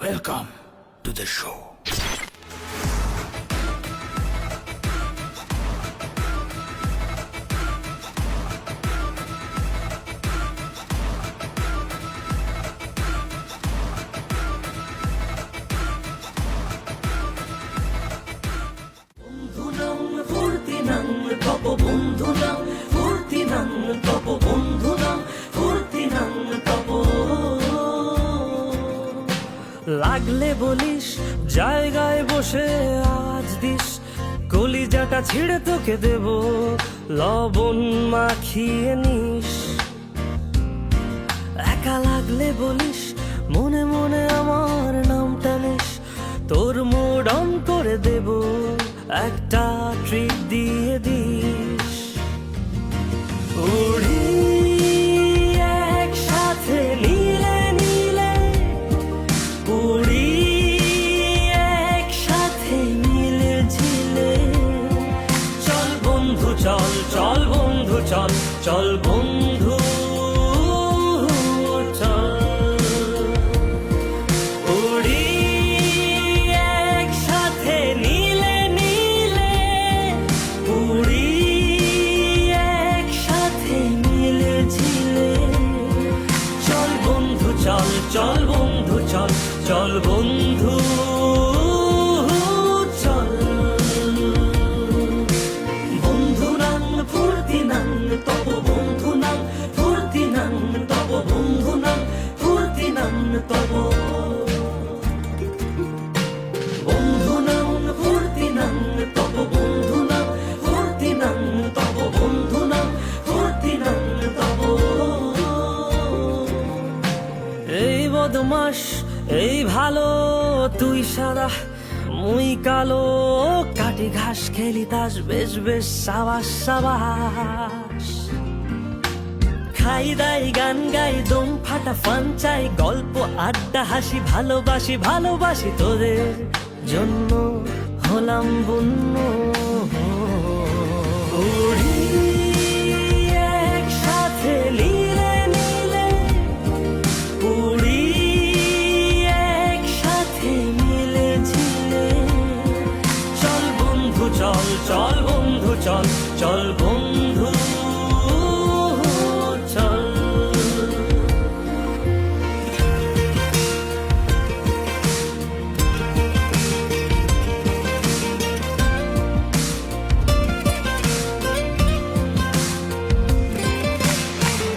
Welcome to the show. লাগলে বলিস জায়গায় বসে আওয়াজ দিস, কলিজাটা ছিঁড়ে তোকে দেব, লবণ মাখিয়ে নিস। একা লাগলে বলিস মনে মনে আমার নামটা নিস, তোর মুড অন করে দেব, একটা ট্রিট দিয়ে দিস। উড়ি একসাথে নীলে নীলে, উড়ি একসাথে মিলে ঝিলে, চল বন্ধু চল, চল বন্ধু চল, চল বন্ধু চল। উড়ি একসাথে নীলে নীলে, উড়ি একসাথে মিলে ঝিলে, চল বন্ধু চল, চল বন্ধু চল, চল বন্ধু চল। বন্ধু নাং ফুর্তি নাং তব, বন্ধু নাং ফুর্তি নাং তব, বন্ধু নাং ফুর্তি নাং তব, বন্ধু নাং ফুর্তি নাং তব, বন্ধু নাং ফুর্তি নাং তব, বন্ধু নাং ফুর্তি নাং তব। এই বদমাস এই ভালো, তুই সাদা মুই কালো, কাটি ঘাস খেলি তাস, বেশ বেশ সাবাস সাবাস। খাই দাই গান গাই দম ফাটা ফান চাই, গল্প আড্ডা হাসি, ভালোবাসি ভালোবাসি তোদের জন্য হলাম বন্য।